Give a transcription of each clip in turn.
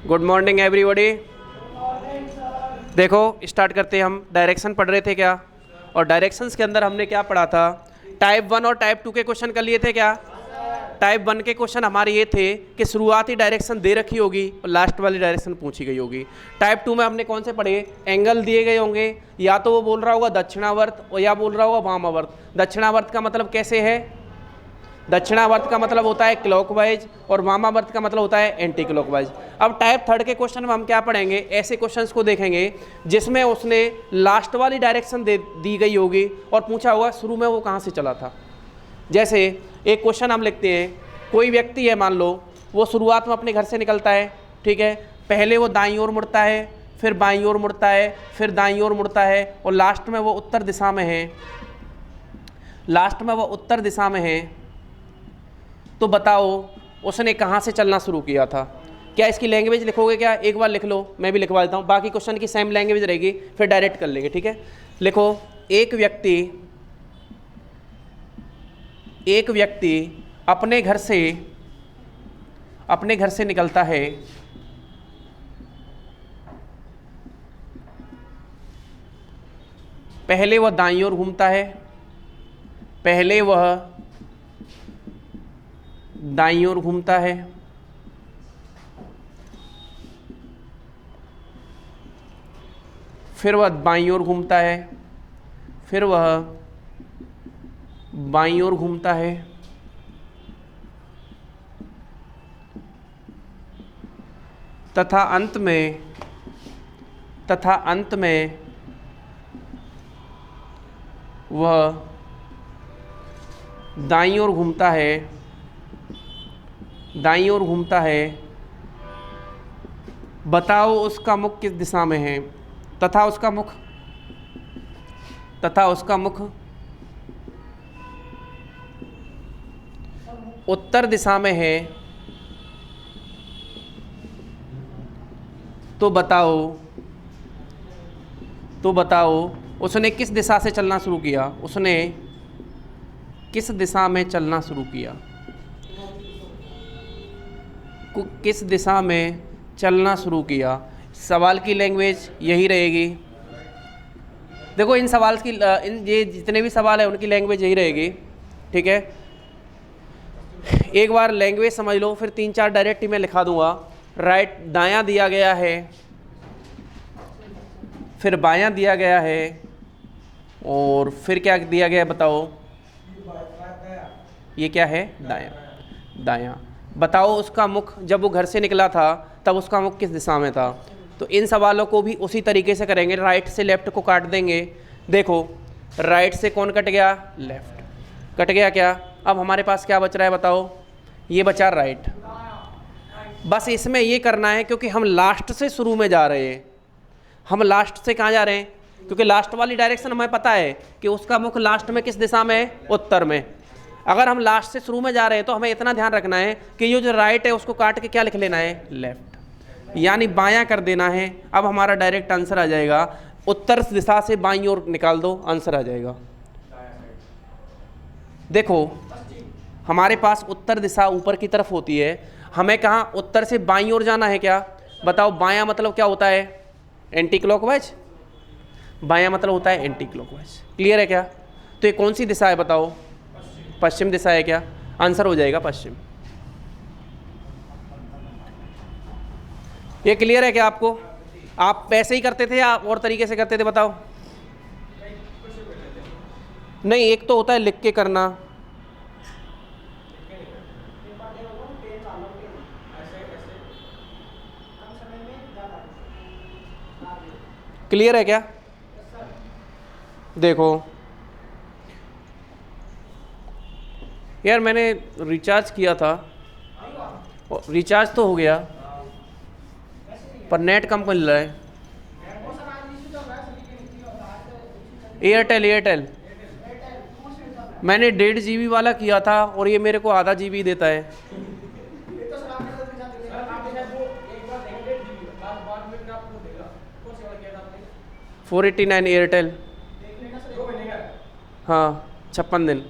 Good morning everybody. देखो start करते हैं। हम डायरेक्शन पढ़ रहे थे क्या, और डायरेक्शंस के अंदर हमने क्या पढ़ा था, टाइप 1 और टाइप 2 के क्वेश्चन कर लिए थे क्या। टाइप 1 के क्वेश्चन हमारे ये थे कि शुरुआती डायरेक्शन दे रखी होगी और लास्ट वाली डायरेक्शन पूछी गई होगी। टाइप 2 में हमने कौन से पढ़े, एंगल दिए गए होंगे, या तो वो बोल रहा होगा दक्षिणावर्त और या बोल रहा होगा वामावर्त। दक्षिणावर्त का मतलब कैसे है, दक्षिणावर्त का मतलब होता है क्लॉकवाइज और वामावर्त का मतलब होता है एंटी क्लॉकवाइज। अब टाइप 3 के क्वेश्चन में हम क्या पढ़ेंगे, ऐसे क्वेश्चंस को देखेंगे जिसमें उसने लास्ट वाली डायरेक्शन दी गई होगी और पूछा होगा शुरू में वो कहाँ से चला था। जैसे एक क्वेश्चन हम लिखते हैं, कोई व्यक्ति है मान लो, वो शुरुआत में अपने घर से निकलता है, ठीक है, पहले वो दाईं ओर मुड़ता है, फिर बाईं ओर मुड़ता है, फिर दाईं ओर मुड़ता है और लास्ट में वो उत्तर दिशा में है, लास्ट में वो उत्तर दिशा में है। तो बताओ उसने कहाँ से चलना शुरू किया था। क्या इसकी लैंग्वेज लिखोगे क्या, एक बार लिख लो, मैं भी लिखवा देता हूँ, बाकी क्वेश्चन की सेम लैंग्वेज रहेगी, फिर डायरेक्ट कर लेंगे, ठीक है। लिखो, एक व्यक्ति अपने घर से निकलता है, पहले वह दाईं ओर घूमता है, पहले वह दाईं ओर घूमता है, फिर वह बाईं ओर घूमता है, फिर वह बाईं ओर घूमता है, तथा अंत में वह दाईं ओर घूमता है। बताओ उसका मुख किस दिशा में है, तथा उसका मुख उत्तर दिशा में है। तो बताओ उसने किस दिशा से चलना शुरू किया, उसने किस दिशा में चलना शुरू किया, किस दिशा में चलना शुरू किया। सवाल की लैंग्वेज यही रहेगी। देखो इन सवाल की ये जितने भी सवाल है उनकी लैंग्वेज यही रहेगी, ठीक है। एक बार लैंग्वेज समझ लो, फिर 3-4 डायरेक्ट ही मैं लिखा दूंगा। राइट दायां दिया गया है, फिर बायां दिया गया है, और फिर क्या दिया गया है बताओ, ये क्या है, दायां। बताओ उसका मुख जब वो घर से निकला था तब उसका मुख किस दिशा में था। तो इन सवालों को भी उसी तरीके से करेंगे, राइट से लेफ्ट को काट देंगे। देखो राइट से कौन कट गया, लेफ्ट कट गया क्या। अब हमारे पास क्या बच रहा है बताओ, ये बचा राइट। बस इसमें ये करना है, क्योंकि हम लास्ट से शुरू में जा रहे हैं, हम लास्ट से कहाँ जा रहे हैं, क्योंकि लास्ट वाली डायरेक्शन हमें पता है कि उसका मुख लास्ट में किस दिशा में है, उत्तर में। अगर हम लास्ट से शुरू में जा रहे हैं तो हमें इतना ध्यान रखना है कि ये जो राइट है उसको काट के क्या लिख लेना है, लेफ्ट, यानी बायां कर देना है। अब हमारा डायरेक्ट आंसर आ जाएगा, उत्तर दिशा से बाईं ओर निकाल दो, आंसर आ जाएगा। देखो हमारे पास उत्तर दिशा ऊपर की तरफ होती है, हमें कहाँ उत्तर से बाईं ओर जाना है क्या। बताओ बायां मतलब क्या होता है, एंटी क्लॉकवाइज, बायां मतलब होता है एंटी क्लॉकवाइज। क्लियर है क्या। तो ये कौन सी दिशा है बताओ, पश्चिम दिशा है क्या, आंसर हो जाएगा पश्चिम। ये क्लियर है क्या आपको। आप ऐसे ही करते थे या और तरीके से करते थे बताओ। नहीं, एक तो होता है लिख के करना, क्लियर है क्या। देखो यार मैंने रिचार्ज किया था, रिचार्ज तो हो गया पर नेट कम मिल रहा है। एयरटेल मैंने 1.5 GB वाला किया था और ये मेरे को आधा GB देता है। $489 एयरटेल, हाँ 56 दिन।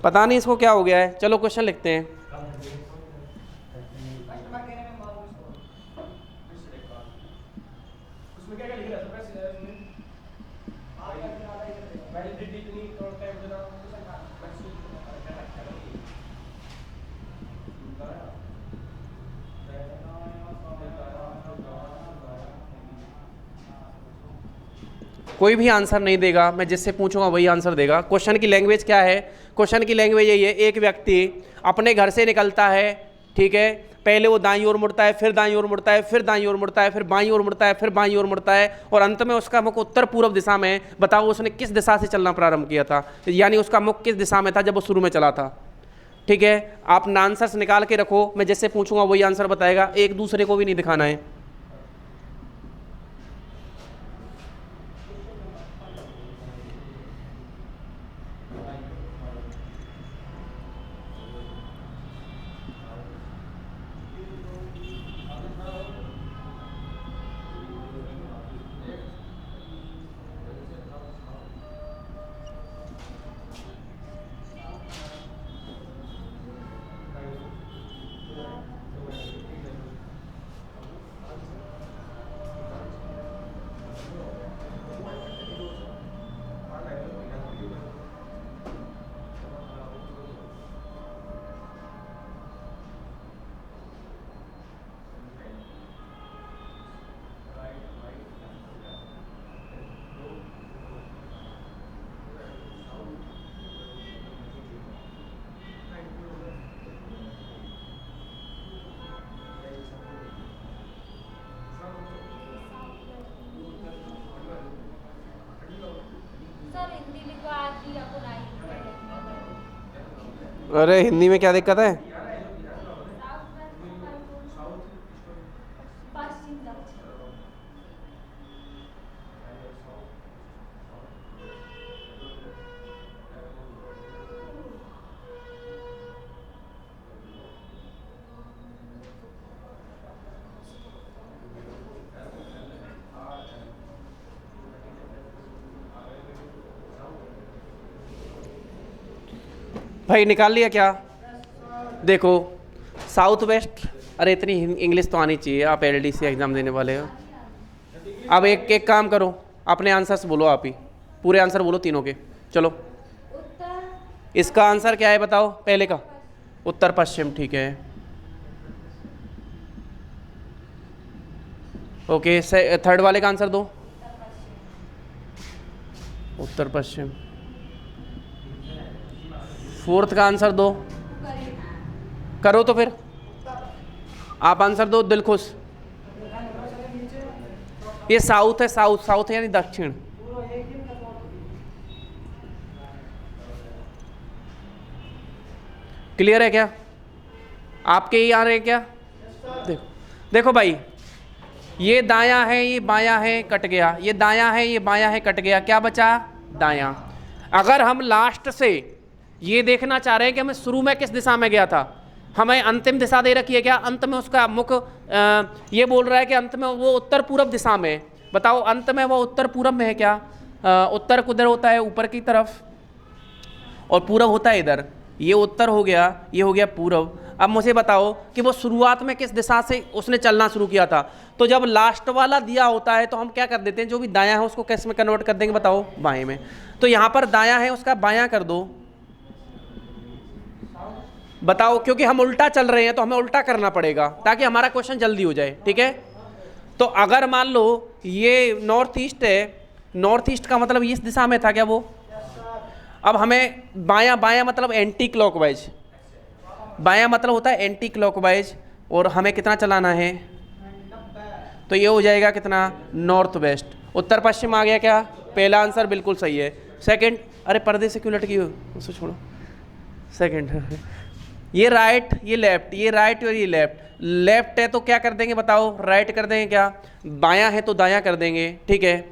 पता नहीं इसको क्या हो गया है। चलो क्वेश्चन लिखते हैं। कोई भी आंसर नहीं देगा, मैं जिससे पूछूंगा वही आंसर देगा। क्वेश्चन की लैंग्वेज क्या है? क्वेश्चन की लैंग्वेज यही है, एक व्यक्ति अपने घर से निकलता है, ठीक है, पहले वो दाईं ओर मुड़ता है, फिर दाईं ओर मुड़ता है, फिर दाईं ओर मुड़ता है, फिर बाईं ओर मुड़ता है, फिर बाईं ओर मुड़ता है, और अंत में उसका मुख उत्तर पूर्व दिशा में है। बताओ उसने किस दिशा से चलना प्रारंभ किया था, यानी उसका मुख किस दिशा में था जब वो शुरू में चला था। ठीक है, आप आंसर्स निकाल के रखो, मैं जिससे पूछूंगा वही आंसर बताएगा, एक दूसरे को भी नहीं दिखाना है। अरे हिंदी में क्या दिक्कत है? भाई निकाल लिया क्या? देखो साउथ वेस्ट, अरे इतनी इंग्लिश तो आनी चाहिए, आप एलडीसी एग्जाम देने वाले हो। अब एक एक काम करो, अपने आंसर्स बोलो, आप ही पूरे आंसर बोलो तीनों के। चलो इसका आंसर क्या है बताओ, पहले का उत्तर पश्चिम, ठीक है। ओके, थर्ड वाले का आंसर दो, उत्तर पश्चिम। फोर्थ का आंसर दो, करो तो फिर आप आंसर दो दिलखुश। ये साउथ है, साउथ साउथ है यानी दक्षिण। क्लियर है क्या? आपके ही आ रहे हैं क्या? देखो देखो भाई, ये दायां है, ये बायां है, कट गया, ये दायां है, ये बायां है, कट गया, क्या बचा? दायां। अगर हम लास्ट से ये देखना चाह रहे हैं कि हमें शुरू में किस दिशा में गया था, हमें अंतिम दिशा दे रखी है क्या? अंत में उसका मुख ये बोल रहा है कि अंत में वो उत्तर पूर्व दिशा में है। बताओ अंत में वो उत्तर पूर्व में है क्या? उत्तर किधर होता है? ऊपर की तरफ, और पूर्व होता है इधर। ये उत्तर हो गया, ये हो गया पूर्व। अब मुझे बताओ कि वो शुरुआत में किस दिशा से उसने चलना शुरू किया था। तो जब लास्ट वाला दिया होता है तो हम क्या कर देते हैं, जो भी दायां है उसको किस में कन्वर्ट कर देंगे बताओ? बाएं में। तो यहाँ पर दायां है, उसका बायां कर दो। बताओ, क्योंकि हम उल्टा चल रहे हैं तो हमें उल्टा करना पड़ेगा ताकि हमारा क्वेश्चन जल्दी हो जाए, ठीक है। तो अगर मान लो ये नॉर्थ ईस्ट है, नॉर्थ ईस्ट का मतलब इस दिशा में था क्या वो? अब हमें बायां, बायां मतलब एंटी क्लॉकवाइज, बायां मतलब होता है एंटी क्लॉकवाइज, और हमें कितना चलाना है? तो ये हो जाएगा कितना? North west. उत्तर पश्चिम आ गया क्या? पहला आंसर बिल्कुल सही है। सेकंड, अरे पर्दे से क्यों लटकी हो, उसे छोड़ो। सेकंड, ये राइट, ये लेफ्ट, ये राइट और ये लेफ्ट। लेफ्ट है तो क्या कर देंगे बताओ? राइट कर देंगे क्या? बायां है तो दायां कर देंगे, ठीक है।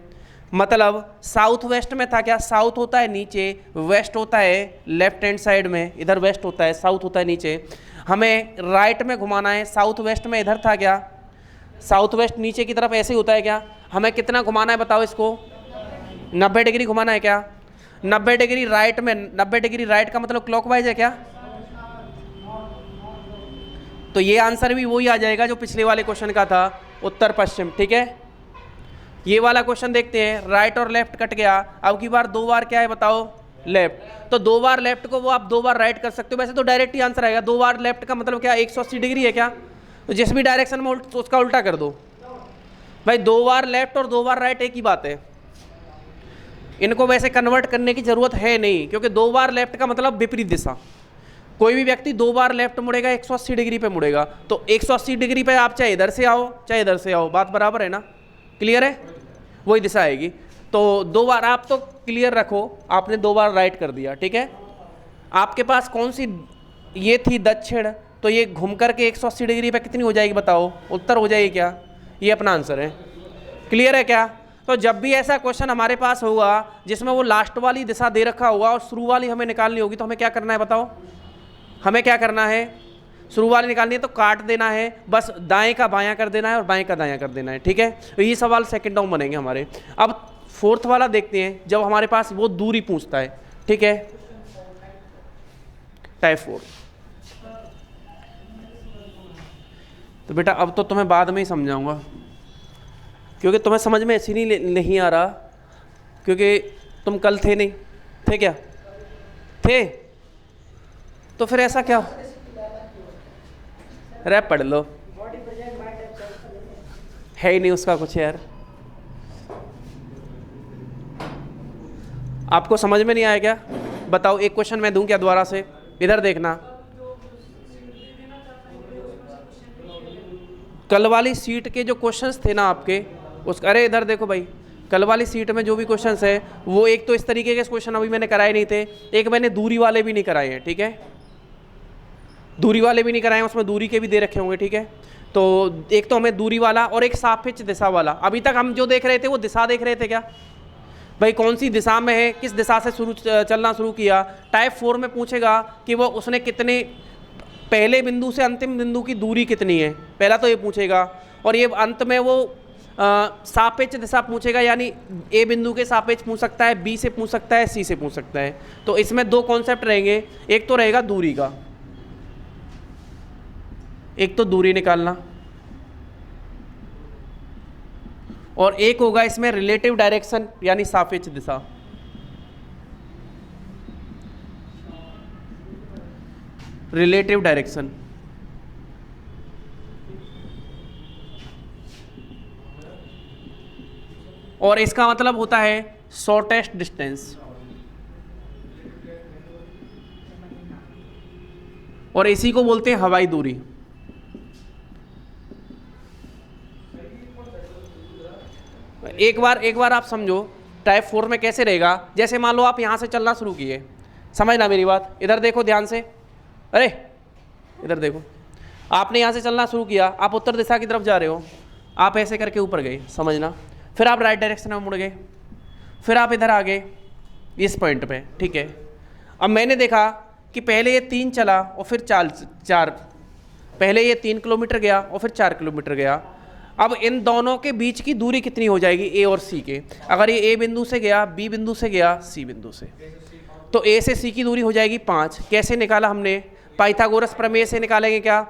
मतलब साउथ वेस्ट में था क्या? साउथ होता है नीचे, वेस्ट होता है लेफ्ट हैंड साइड में, इधर वेस्ट होता है, साउथ होता है नीचे। हमें राइट में घुमाना है, साउथ वेस्ट में इधर था क्या? साउथ वेस्ट नीचे की तरफ ऐसे ही होता है क्या? हमें कितना घुमाना है बताओ इसको? 90 डिग्री घुमाना है क्या? 90 डिग्री राइट में, 90 डिग्री राइट का मतलब क्लॉकवाइज है क्या? तो ये आंसर भी वही आ जाएगा जो पिछले वाले क्वेश्चन का था, उत्तर पश्चिम। ठीक है, ये वाला क्वेश्चन देखते हैं, राइट और लेफ्ट कट गया, अब की बार 2 बार क्या है बताओ, लेफ्ट। तो 2 बार लेफ्ट को वो आप 2 बार राइट कर सकते हो, वैसे तो डायरेक्ट ही आंसर आएगा। 2 बार लेफ्ट का मतलब क्या, 180 डिग्री है क्या, तो जिस भी डायरेक्शन में उसका उल्टा कर दो भाई। 2 बार लेफ्ट और 2 बार राइट एक ही बात है, इनको वैसे कन्वर्ट करने की जरूरत है नहीं, क्योंकि 2 बार लेफ्ट का मतलब विपरीत दिशा। कोई भी व्यक्ति 2 बार लेफ्ट मुड़ेगा 180 डिग्री पे मुड़ेगा, तो 180 डिग्री पे आप चाहे इधर से आओ चाहे इधर से आओ, बात बराबर है ना, क्लियर है, वही दिशा आएगी। तो 2 बार आप तो क्लियर रखो, आपने 2 बार राइट कर दिया। ठीक है, आपके पास कौन सी ये थी दक्षिण, तो ये घूम करके 180 डिग्री पे कितनी हो जाएगी बताओ, उत्तर हो जाएगी क्या, ये अपना आंसर है। क्लियर है क्या। तो जब भी ऐसा क्वेश्चन हमारे पास होगा जिसमें वो लास्ट वाली दिशा दे रखा होगा और शुरू वाली हमें निकालनी होगी, तो हमें क्या करना है बताओ, हमें क्या करना है, शुरू वाली निकालनी है तो काट देना है, बस दाएं का बायां कर देना है और बाएं का दायां कर देना है। ठीक है, तो ये सवाल सेकंड राउंड बनेंगे हमारे। अब फोर्थ वाला देखते हैं, जब हमारे पास वो दूरी पूछता है। ठीक है, टाइप 4। तो बेटा अब तो तुम्हें बाद में ही समझाऊंगा, क्योंकि तुम्हें समझ में ऐसी नहीं आ रहा, क्योंकि तुम कल थे नहीं, थे क्या, थे, तो फिर ऐसा क्या, रैप पढ़ लो, है ही नहीं उसका कुछ यार। आपको समझ में नहीं आया क्या, बताओ। एक क्वेश्चन मैं दूं क्या दोबारा से, इधर देखना, कल वाली सीट के जो क्वेश्चंस थे ना आपके, उसका, अरे इधर देखो भाई, कल वाली सीट में जो भी क्वेश्चंस है वो एक तो इस तरीके के क्वेश्चन अभी मैंने कराए नहीं थे, एक मैंने दूरी वाले भी नहीं कराए हैं। ठीक है, दूरी वाले भी नहीं कराए, उसमें दूरी के भी दे रखे होंगे। ठीक है, तो एक तो हमें दूरी वाला और एक सापेक्ष दिशा वाला। अभी तक हम जो देख रहे थे वो दिशा देख रहे थे क्या भाई, कौन सी दिशा में है, किस दिशा से चलना शुरू किया। टाइप 4 में पूछेगा कि वो उसने कितने, पहले बिंदु से अंतिम बिंदु की दूरी कितनी है, पहला तो ये पूछेगा, और ये अंत में वो सापेक्ष दिशा पूछेगा, यानी ए बिंदु के सापेक्ष पूछ सकता है, बी से पूछ सकता है, सी से पूछ सकता है। तो इसमें 2 कॉन्सेप्ट रहेंगे, एक तो रहेगा दूरी का, एक तो दूरी निकालना, और एक होगा इसमें रिलेटिव डायरेक्शन यानी सापेक्ष दिशा। रिलेटिव डायरेक्शन, और इसका मतलब होता है शॉर्टेस्ट डिस्टेंस, और इसी को बोलते हैं हवाई दूरी। एक बार आप समझो टाइप 4 में कैसे रहेगा। जैसे मान लो आप यहां से चलना शुरू किए, समझना मेरी बात, इधर देखो ध्यान से, अरे इधर देखो, आपने यहां से चलना शुरू किया, आप उत्तर दिशा की तरफ जा रहे हो, आप ऐसे करके ऊपर गए, समझना, फिर आप राइट डायरेक्शन में मुड़ गए, फिर आप इधर आ गए इस पॉइंट पे। ठीक है, अब मैंने देखा कि पहले ये 3 चला और फिर 4, पहले ये 3 किलोमीटर गया और फिर 4 किलोमीटर गया। अब इन दोनों के बीच की दूरी कितनी हो जाएगी, ए और सी के, अगर ये ए बिंदु से गया, बी बिंदु से गया, सी बिंदु से, तो ए से सी की दूरी हो जाएगी 5। कैसे निकाला हमने, पाइथागोरस प्रमेय से निकालेंगे क्या,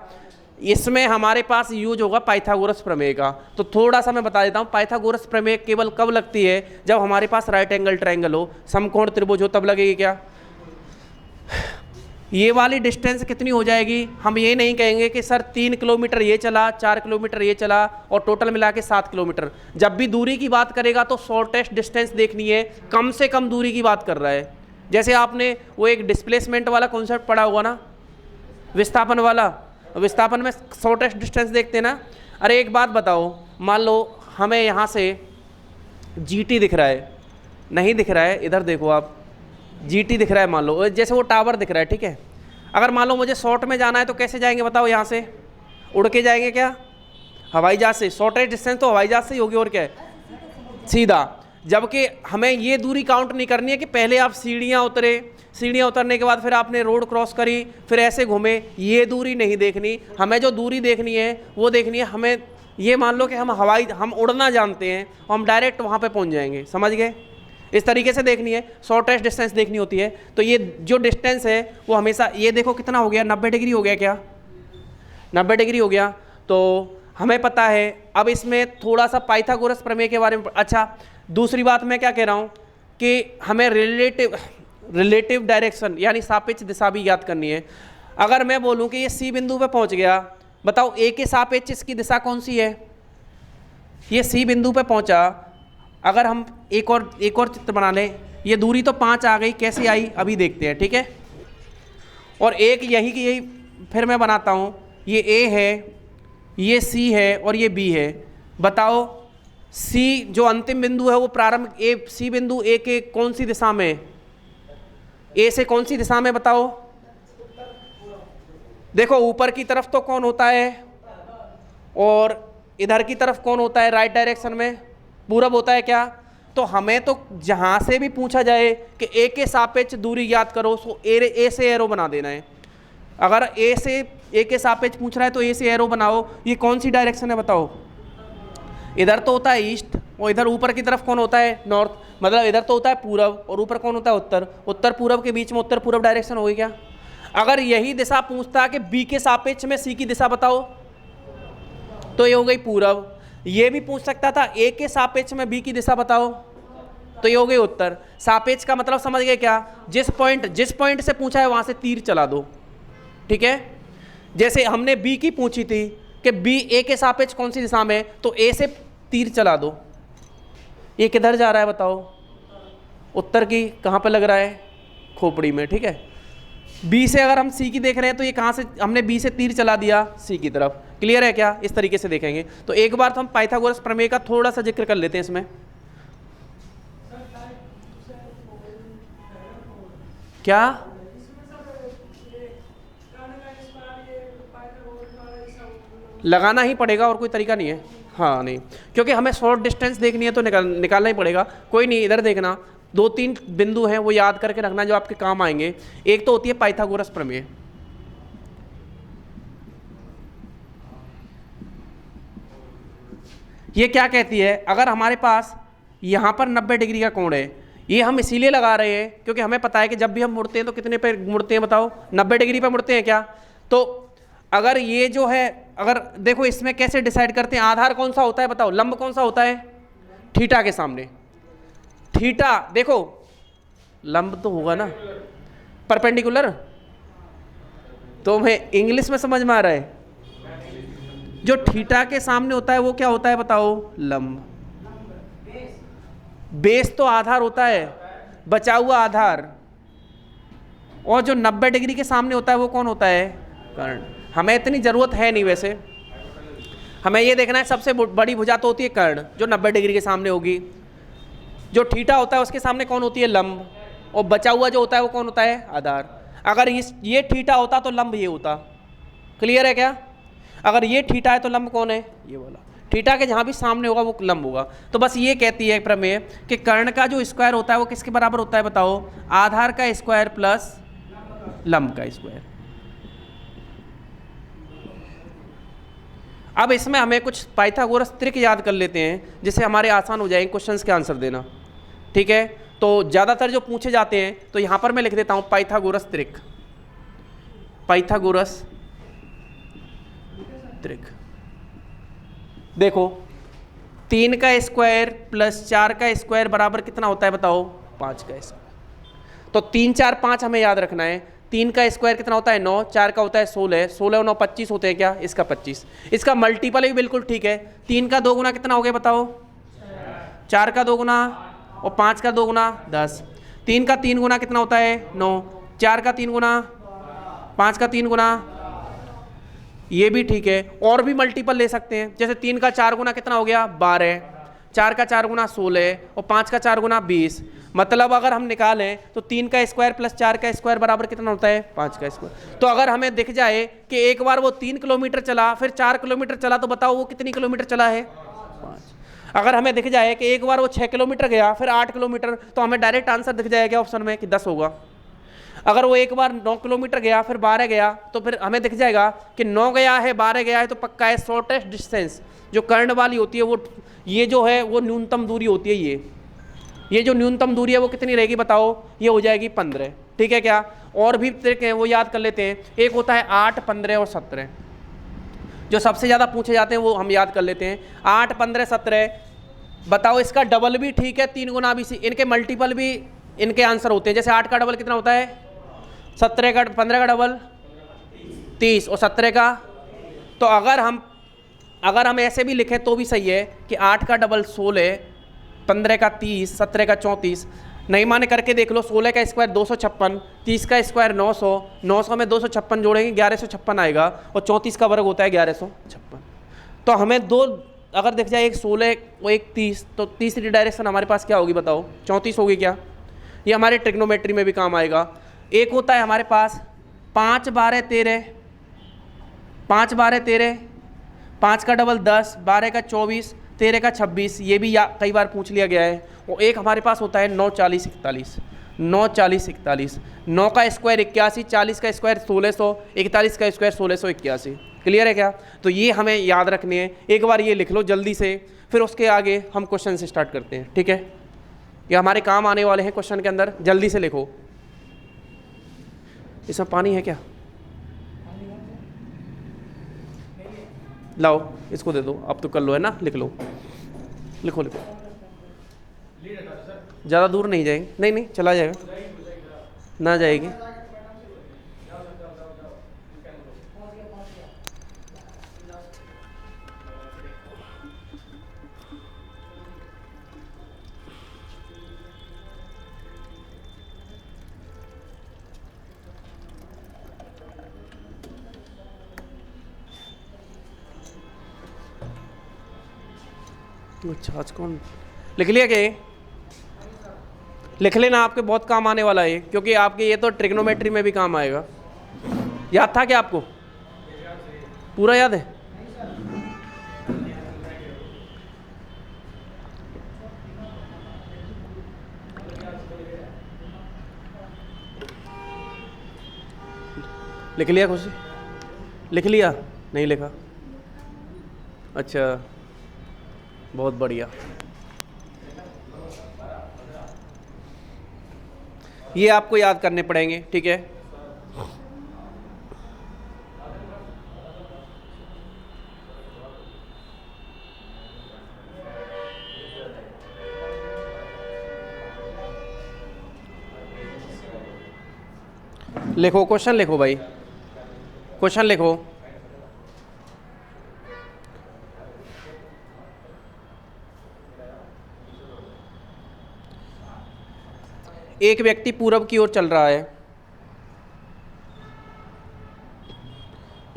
इसमें हमारे पास यूज होगा पाइथागोरस प्रमेय का। तो थोड़ा सा मैं बता देता हूँ, पाइथागोरस प्रमेय केवल कब लगती है, जब हमारे पास राइट एंगल ट्रायंगल हो, समकोण त्रिभुज हो, तब लगेगी क्या। ये वाली डिस्टेंस कितनी हो जाएगी, हम ये नहीं कहेंगे कि सर 3 किलोमीटर ये चला, 4 किलोमीटर ये चला और टोटल मिला के 7 किलोमीटर। जब भी दूरी की बात करेगा तो शॉर्टेस्ट डिस्टेंस देखनी है, कम से कम दूरी की बात कर रहा है। जैसे आपने वो एक डिस्प्लेसमेंट वाला कॉन्सेप्ट पढ़ा होगा ना, विस्थापन वाला, विस्थापन में शॉर्टेस्ट डिस्टेंस देखते ना। अरे एक बात बताओ, मान लो हमें यहाँ से GT दिख रहा है, नहीं दिख रहा है, इधर देखो आप, GT दिख रहा है, मान लो जैसे वो टावर दिख रहा है। ठीक है, अगर मान लो मुझे शॉर्ट में जाना है तो कैसे जाएंगे बताओ, यहाँ से उड़ के जाएंगे क्या, हवाई जहाज से। शॉर्टेस्ट डिस्टेंस तो हवाई जहाज से ही होगी, और क्या है, सीधा। जबकि हमें ये दूरी काउंट नहीं करनी है कि पहले आप सीढ़ियाँ उतरे, सीढ़ियाँ उतरने के बाद फिर आपने रोड क्रॉस करी, फिर ऐसे घूमे, ये दूरी नहीं देखनी। हमें जो दूरी देखनी है वो देखनी है, हमें ये मान लो कि हम उड़ना जानते हैं और हम डायरेक्ट वहाँ पे पहुँच जाएंगे, समझ गए। इस तरीके से देखनी है, शॉर्टेस्ट डिस्टेंस देखनी होती है। तो ये जो डिस्टेंस है वो हमेशा, ये देखो कितना हो गया, 90 डिग्री हो गया क्या, 90 डिग्री हो गया। तो हमें पता है, अब इसमें थोड़ा सा पाइथागोरस प्रमेय के बारे में। अच्छा, दूसरी बात मैं क्या कह रहा हूँ कि हमें रिलेटिव डायरेक्शन यानी सापेक्ष दिशा भी याद करनी है। अगर मैं बोलूँ कि ये सी बिंदु पे पहुँच गया, बताओ ए के सापेक्ष इसकी दिशा कौन सी है? ये सी बिंदु पे पहुँचा, अगर हम एक और चित्र बना लें, ये दूरी तो 5 आ गई, कैसे आई अभी देखते हैं, ठीक है। और एक यही की यही फिर मैं बनाता हूँ, ये ए है, ये सी है और ये बी है। बताओ सी जो अंतिम बिंदु है वो प्रारंभ सी बिंदु ए के कौन सी दिशा में, ए से कौन सी दिशा में बताओ? देखो ऊपर की तरफ तो कौन होता है और इधर की तरफ कौन होता है? राइट डायरेक्शन में पूरब होता है क्या? तो हमें तो जहां से भी पूछा जाए कि ए के सापेक्ष दूरी याद करो, सो ए से एरो बना देना है। अगर ए के सापेक्ष पूछ रहा है तो ए से एरो बनाओ। ये कौन सी डायरेक्शन है बताओ? इधर तो होता है ईस्ट और इधर ऊपर की तरफ कौन होता है? नॉर्थ। मतलब इधर तो होता है पूरब और ऊपर कौन होता है? उत्तर। उत्तर पूरब के बीच में उत्तर पूरब डायरेक्शन होगी क्या? अगर यही दिशा पूछता कि बी के सापेक्ष में सी की दिशा बताओ, तो ये हो गई पूरब। ये भी पूछ सकता था ए के सापेक्ष में बी की दिशा बताओ, तो ये हो गई उत्तर। सापेक्ष का मतलब समझ गए क्या? जिस पॉइंट से पूछा है वहां से तीर चला दो, ठीक है। जैसे हमने बी की पूछी थी कि बी ए के सापेक्ष कौन सी दिशा में, तो ए से तीर चला दो। ये किधर जा रहा है बताओ? उत्तर की। कहाँ पे लग रहा है? खोपड़ी में, ठीक है। बी से अगर हम सी की देख रहे हैं तो ये कहाँ से, हमने बी से तीर चला दिया सी की तरफ। क्लियर है क्या? इस तरीके से देखेंगे। तो एक बार तो हम पाइथागोरस प्रमेय का थोड़ा सा जिक्र कर लेते हैं इसमें। क्या लगाना ही पड़ेगा और कोई तरीका नहीं है। हाँ नहीं, क्योंकि हमें शॉर्ट डिस्टेंस देखनी है तो निकालना ही पड़ेगा। कोई नहीं, इधर देखना, 2-3 बिंदु हैं वो याद करके रखना जो आपके काम आएंगे। एक तो होती है पाइथागोरस प्रमेय। ये क्या कहती है? अगर हमारे पास यहाँ पर 90 डिग्री का कोण है, ये हम इसीलिए लगा रहे हैं क्योंकि हमें पता है कि जब भी हम मुड़ते हैं तो कितने पे मुड़ते हैं बताओ? 90 डिग्री पे मुड़ते हैं क्या? तो अगर ये जो है, अगर देखो इसमें कैसे डिसाइड करते हैं, आधार कौन सा होता है बताओ? लंब कौन सा होता है? थीटा के सामने। थीटा देखो, लंब तो होगा ना, परपेंडिकुलर। तो हमें इंग्लिश में समझ में आ रहा है, जो थीटा के सामने होता है वो क्या होता है बताओ? लंब। बेस तो आधार होता है, बचा हुआ आधार। और जो 90 डिग्री के सामने होता है वो कौन होता है? कर्ण। हमें इतनी जरूरत है नहीं वैसे, हमें ये देखना है सबसे बड़ी भुजा तो होती है कर्ण, जो 90 डिग्री के सामने होगी। जो थीटा होता है उसके सामने कौन होती है? लंब। और बचा हुआ जो होता है वो कौन होता है? आधार। अगर ये थीटा होता तो लंब ये होता। क्लियर है क्या? अगर ये थीटा है तो लंब कौन है? ये वाला। थीटा के जहाँ भी सामने होगा वो लंब होगा। तो बस ये कहती है प्रमेय कि कर्ण का जो स्क्वायर होता है वो किसके बराबर होता है बताओ? आधार का स्क्वायर प्लस लंब का स्क्वायर। अब इसमें हमें कुछ पाइथागोरस त्रिक याद कर लेते हैं जिससे हमारे आसान हो जाएंगे क्वेश्चंस के आंसर देना, ठीक है। तो ज़्यादातर जो पूछे जाते हैं, तो यहाँ पर मैं लिख देता हूँ पाइथागोरस त्रिक। पाइथागोरस त्रिक देखो, 3 का स्क्वायर प्लस 4 का स्क्वायर बराबर कितना होता है बताओ? 5 का स्क्वायर। तो 3 4 5 हमें याद रखना है। 3 का स्क्वायर कितना होता है? 9। 4 का होता है 16। 16 और 9 25 होते हैं क्या? इसका 25। इसका मल्टीपल भी बिल्कुल ठीक है। 3 का 2 गुना कितना हो गया बताओ? 4 का 2 गुना और 5 का 2 गुना 10। 3 का 3 गुना कितना होता है? 9। 4 का 3 गुना, 5 का 3 गुना, ये भी ठीक है। और भी मल्टीपल ले सकते हैं, जैसे 3 का 4 गुना कितना हो गया? 12। 4 का 4 गुना 16 और 5 का 4 गुना 20। मतलब अगर हम निकालें तो 3 का स्क्वायर प्लस 4 का स्क्वायर बराबर कितना होता है? 5 का स्क्वायर। तो अगर हमें दिख जाए कि एक बार वो 3 किलोमीटर चला, फिर 4 किलोमीटर चला, तो बताओ वो कितनी किलोमीटर चला है? 5। अगर हमें दिख जाए कि एक बार वो 6 किलोमीटर गया, फिर 8 किलोमीटर, तो हमें डायरेक्ट आंसर दिख जाएगा ऑप्शन में कि 10 होगा। अगर वो एक बार 9 किलोमीटर गया, फिर 12 गया, तो फिर हमें दिख जाएगा कि 9 गया है, 12 गया है, तो पक्का है शॉर्टेस्ट डिस्टेंस जो कर्ण वाली होती है वो, ये जो है वो न्यूनतम दूरी होती है। ये जो न्यूनतम दूरी है वो कितनी रहेगी बताओ? ये हो जाएगी 15। ठीक है क्या? और भी तरीके हैं वो याद कर लेते हैं। एक होता है 8, 15 और 17। जो सबसे ज़्यादा पूछे जाते हैं वो हम याद कर लेते हैं। 8, 15, 17। बताओ इसका डबल भी ठीक है, 3 गुना भी, इनके मल्टीपल भी इनके आंसर होते हैं। जैसे 8 का डबल कितना होता है? 17 का, 15 का डबल 30 और 17 का। तो अगर हम ऐसे भी लिखें तो भी सही है कि 8 का डबल 16, 15 का 30, 17 का 34। नहीं माने करके देख लो, 16 का स्क्वायर 256, 30 का स्क्वायर 900, 900 में 256 जोड़ेंगे 1156 आएगा, और 34 का वर्ग होता है 1156। तो हमें दो अगर देख जाए, एक 16 और एक 30, तो तीसरी डायरेक्शन हमारे पास क्या होगी बताओ? 34 होगी क्या? ये हमारे ट्रिग्नोमेट्री में भी काम आएगा। एक होता है हमारे पास 5, 12, 13, 5, 12, 13, 5 का डबल 10, 12 का 24, 13 का 26, ये भी कई बार पूछ लिया गया है। और एक हमारे पास होता है 9, 40, 41, 9, 40, 41, 9 का स्क्वायर 81, 40 का स्क्वायर 1600, 41 का स्क्वायर 1681। क्लियर है क्या? तो ये हमें याद रखनी है। एक बार ये लिख लो जल्दी से, फिर उसके आगे हम क्वेश्चन से स्टार्ट करते हैं। ठीक है, ये हमारे काम आने वाले हैं क्वेश्चन के अंदर। जल्दी से लिखो। इसमें पानी है क्या? लाओ इसको दे दो, अब तो कर लो, है ना? लिख लो, लिखो लिखो। ज़्यादा दूर नहीं जाएंगे, नहीं नहीं चला जाएगा, ना जाएगी। अच्छा, आज कौन लिख लिया क्या? लिख लेना, आपके बहुत काम आने वाला है, क्योंकि आपके ये तो ट्रिग्नोमेट्री में भी काम आएगा। याद था क्या आपको? पूरा याद है? लिख लिया खुशी? लिख लिया? नहीं लिखा? अच्छा, बहुत बढ़िया। ये आपको याद करने पड़ेंगे। ठीक है, लिखो क्वेश्चन, लिखो भाई, क्वेश्चन लिखो। एक व्यक्ति पूरब की ओर चल रहा है।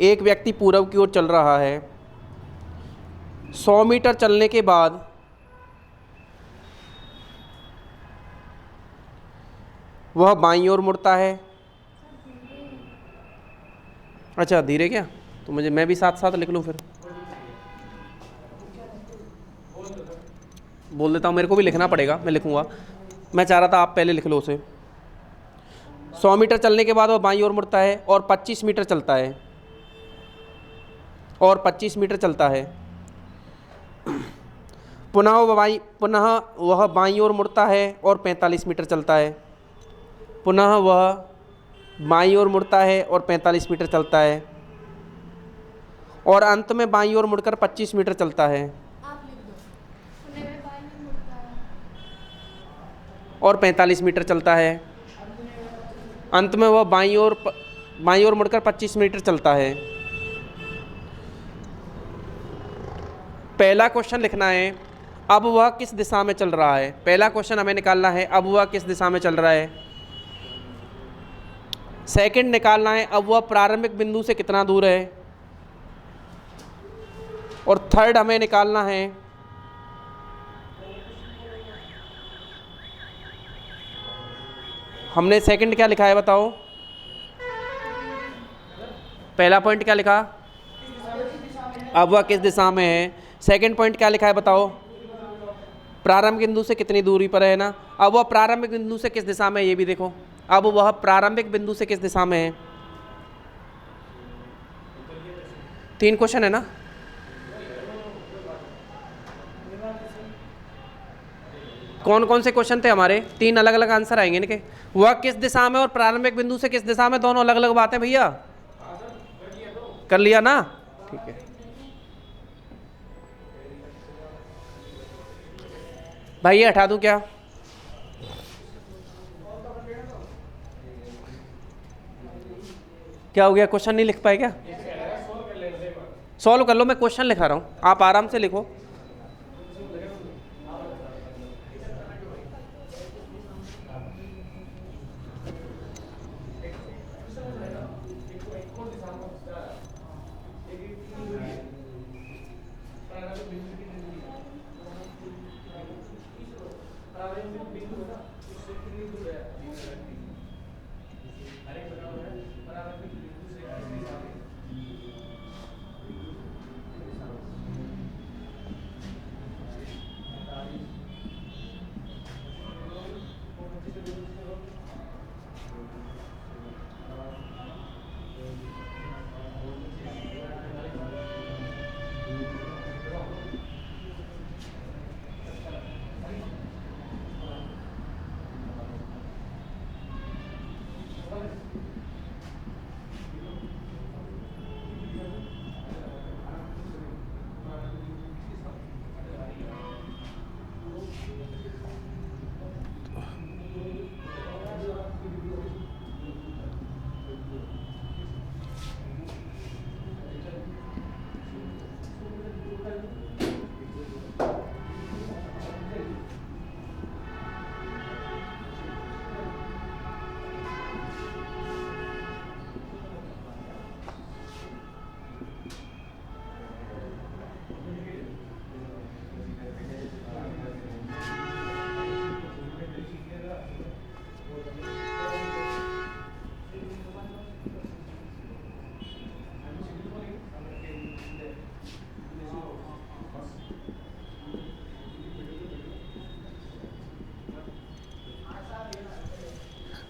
एक व्यक्ति पूरब की ओर चल रहा है। 100 मीटर चलने के बाद वह बाईं ओर मुड़ता है। अच्छा, धीरे क्या? तो मैं भी साथ साथ लिख लूँ फिर? बोल देता हूँ, मेरे को भी लिखना पड़ेगा, मैं लिखूँगा। मैं चाह रहा था आप पहले लिख लो उसे। 100 मीटर चलने के बाद वह बाईं ओर मुड़ता है और 25 मीटर चलता है, और 25 मीटर चलता है। पुनः वह बाईं ओर मुड़ता है और 45 मीटर चलता है। पुनः वह बाईं ओर मुड़ता है और 45 मीटर चलता है, और अंत में बाईं ओर मुड़कर 25 मीटर चलता है और 45 मीटर चलता है। अंत में वह बाईं ओर मुड़कर 25 मीटर चलता है। पहला क्वेश्चन लिखना है, अब वह किस दिशा में चल रहा है। पहला क्वेश्चन हमें निकालना है, अब वह किस दिशा में चल रहा है। सेकंड निकालना है, अब वह प्रारंभिक बिंदु से कितना दूर है। और थर्ड हमें निकालना है, हमने सेकंड क्या लिखा है बताओ? पहला पॉइंट क्या लिखा? अब वह किस दिशा में है। सेकंड पॉइंट क्या लिखा है बताओ? प्रारंभिक बिंदु से कितनी दूरी पर है ना। अब वह प्रारंभिक बिंदु से किस दिशा में है, ये भी देखो। अब वह प्रारंभिक बिंदु से किस दिशा में है। 3 क्वेश्चन है ना। कौन कौन से क्वेश्चन थे हमारे? 3 अलग अलग आंसर आएंगे इनके। वह किस दिशा में और प्रारंभिक बिंदु से किस दिशा में, दोनों अलग अलग बातें भैया। कर लिया ना, ठीक है। भाई ये हटा दूं क्या? क्या हो गया, क्वेश्चन नहीं लिख पाए क्या? सॉल्व कर लो, मैं क्वेश्चन लिखा रहा हूँ, आप आराम से लिखो।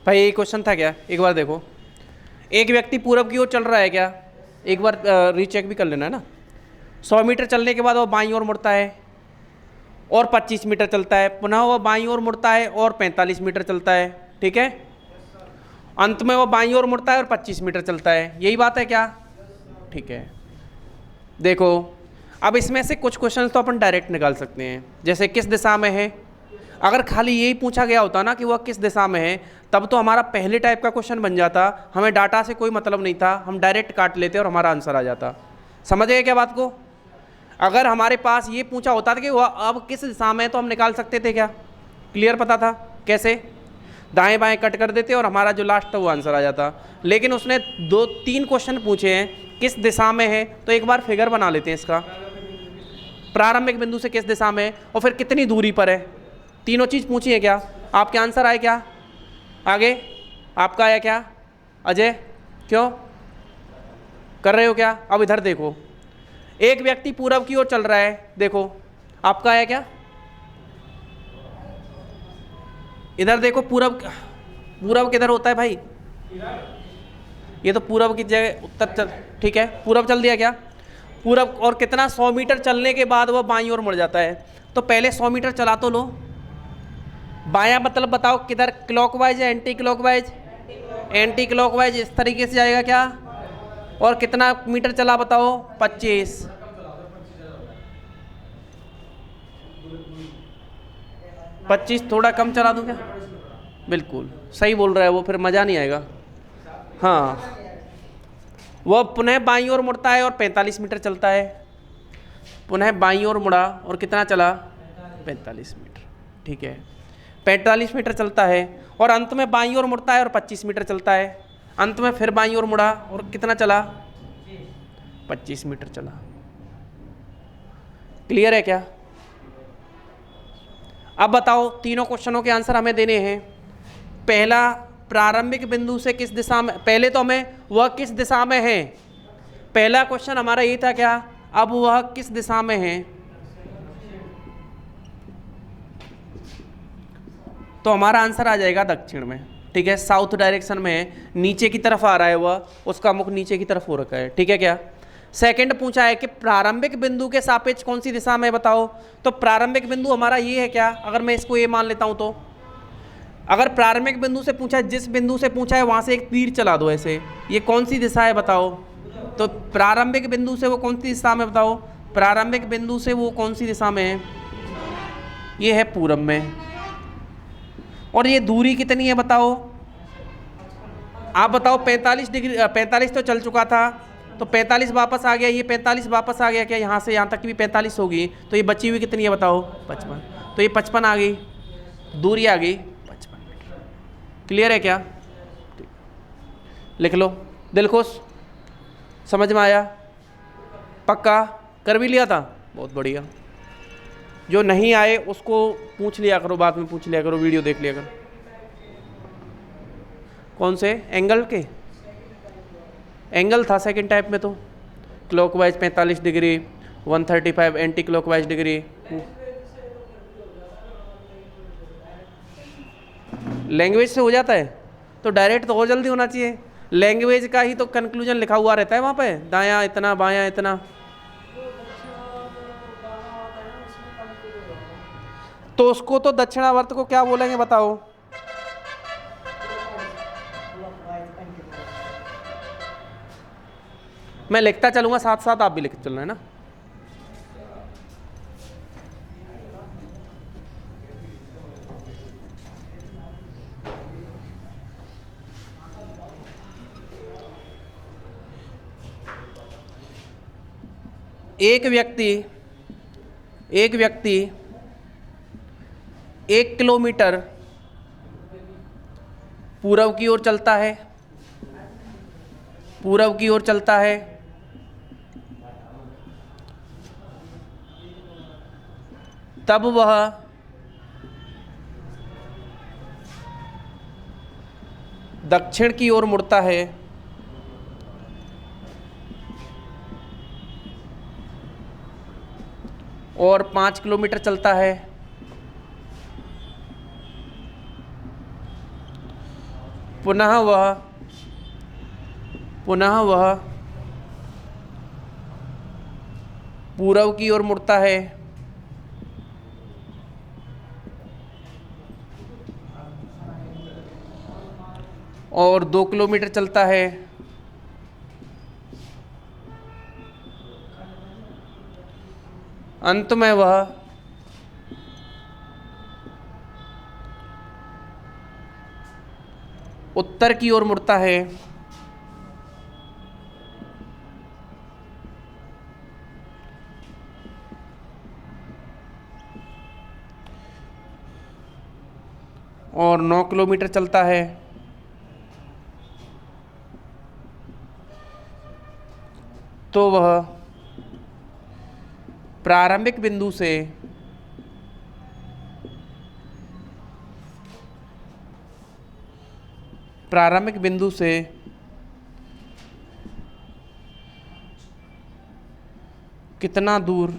भाई ये क्वेश्चन था क्या, एक बार देखो। एक व्यक्ति पूरब की ओर चल रहा है क्या, एक बार रीचेक भी कर लेना है ना। 100 मीटर चलने के बाद वो बाईं ओर मुड़ता है और 25 मीटर चलता है, पुनः वो बाईं ओर मुड़ता है और 45 मीटर चलता है, ठीक है। अंत में वो बाईं ओर मुड़ता है और 25 मीटर चलता है, यही बात है क्या? ठीक है। देखो अब इसमें से कुछ क्वेश्चन तो अपन डायरेक्ट निकाल सकते हैं, जैसे किस दिशा में है। अगर खाली यही पूछा गया होता ना कि वह किस दिशा में है, तब तो हमारा पहले टाइप का क्वेश्चन बन जाता, हमें डाटा से कोई मतलब नहीं था, हम डायरेक्ट काट लेते और हमारा आंसर आ जाता। समझ गए क्या बात को? अगर हमारे पास ये पूछा होता था कि वह अब किस दिशा में है, तो हम निकाल सकते थे क्या? क्लियर पता था कैसे? दाएं बाएं कट कर देते और हमारा जो लास्ट था वो आंसर आ जाता। लेकिन उसने 2-3 क्वेश्चन पूछे हैं किस दिशा में है, तो एक बार फिगर बना लेते हैं इसका। प्रारंभिक बिंदु से किस दिशा में है और फिर कितनी दूरी पर है, तीनों चीज़ पूछी है क्या? आपके आंसर आए क्या? आगे आपका आया क्या? अजय क्यों कर रहे हो क्या? अब इधर देखो, एक व्यक्ति पूरब की ओर चल रहा है, देखो आपका आया क्या? इधर देखो, पूरब किधर होता है भाई? ये तो पूरब की जगह उत्तर चल, ठीक है, पूरब चल दिया क्या? पूरब और कितना 100 मीटर चलने के बाद वह बाईं ओर मुड़ जाता है, तो पहले 100 मीटर चला तो लो। बायां मतलब बताओ किधर, क्लॉकवाइज या एंटी क्लॉकवाइज? एंटी क्लॉकवाइज, इस तरीके से जाएगा क्या? और कितना मीटर चला बताओ? 25। थोड़ा कम चला दूं क्या? बिल्कुल सही बोल रहा है वो, फिर मज़ा नहीं आएगा। हाँ, वह पुनः बाईं ओर मुड़ता है और 45 मीटर चलता है, पुनः बाईं ओर मुड़ा और कितना चला? 45 मीटर, ठीक है। 45 मीटर चलता है और अंत में बाईं ओर मुड़ता है और 25 मीटर चलता है, अंत में फिर बाईं ओर मुड़ा और कितना चला? 25 मीटर चला। क्लियर है क्या? अब बताओ, तीनों क्वेश्चनों के आंसर हमें देने हैं। पहला, प्रारंभिक बिंदु से किस दिशा में, पहले तो हमें वह किस दिशा में है, पहला क्वेश्चन हमारा ये था क्या? अब वह किस दिशा में है, तो हमारा आंसर आ जाएगा दक्षिण में, ठीक है। साउथ डायरेक्शन में है, नीचे की तरफ आ रहा है वह, उसका मुख नीचे की तरफ हो रखा है, ठीक है क्या? सेकंड पूछा है कि प्रारंभिक बिंदु के सापेक्ष कौन सी दिशा में बताओ, तो प्रारंभिक बिंदु हमारा ये है क्या? अगर मैं इसको ये मान लेता हूं, तो अगर प्रारंभिक बिंदु से पूछा है, जिस बिंदु से पूछा है वहां से एक तीर चला दो ऐसे, ये कौन सी दिशा है बताओ? तो प्रारंभिक बिंदु से वो कौन सी दिशा में बताओ? प्रारंभिक बिंदु से वो कौन सी दिशा में है? ये है पूरब में। और ये दूरी कितनी है बताओ, आप बताओ। 45 डिग्री, 45 तो चल चुका था, तो 45 वापस आ गया, ये 45 वापस आ गया क्या, यहाँ से यहाँ तक की भी 45 होगी, तो ये बची हुई कितनी है बताओ, 55। तो ये 55 आ गई, दूरी आ गई 55। क्लियर है क्या? लिख लो। दिल खुश, समझ में आया? पक्का कर भी लिया था? बहुत बढ़िया। जो नहीं आए उसको पूछ लिया करो, बाद में पूछ लिया करो, वीडियो देख लिया करो। कौन से एंगल के? एंगल था सेकंड टाइप में, तो clockwise 45 degree, 135 anti clockwise degree. Language से हो जाता है तो डायरेक्ट तो और जल्दी होना चाहिए। लैंग्वेज का ही तो कंक्लूजन लिखा हुआ रहता है वहाँ पे, दायां इतना बायां इतना। तो उसको तो दक्षिणावर्त को क्या बोलेंगे बताओ? मैं लिखता चलूंगा साथ साथ, आप भी लिखते चलना है ना। एक व्यक्ति 1 किलोमीटर पूर्व की ओर चलता है, पूर्व की ओर चलता है, तब वह दक्षिण की ओर मुड़ता है, और 5 किलोमीटर चलता है, पुनः वह पूर्व की ओर मुड़ता है, और 2 किलोमीटर चलता है, अंत में वह उत्तर की ओर मुड़ता है, और 9 किलोमीटर चलता है, तो वह प्रारंभिक बिंदु से कितना दूर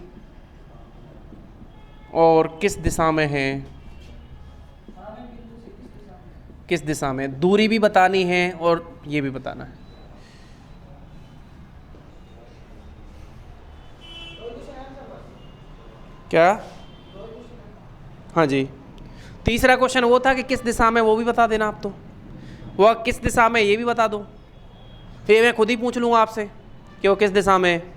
और किस दिशा में है, किस दिशा में, दूरी भी बतानी है और ये भी बताना है। क्या? हाँ जी। तीसरा क्वेश्चन वो था कि किस दिशा में, वो भी बता देना आप, तो वह किस दिशा में ये भी बता दो, फिर मैं खुद ही पूछ लूँगा आपसे कि वो किस दिशा में है।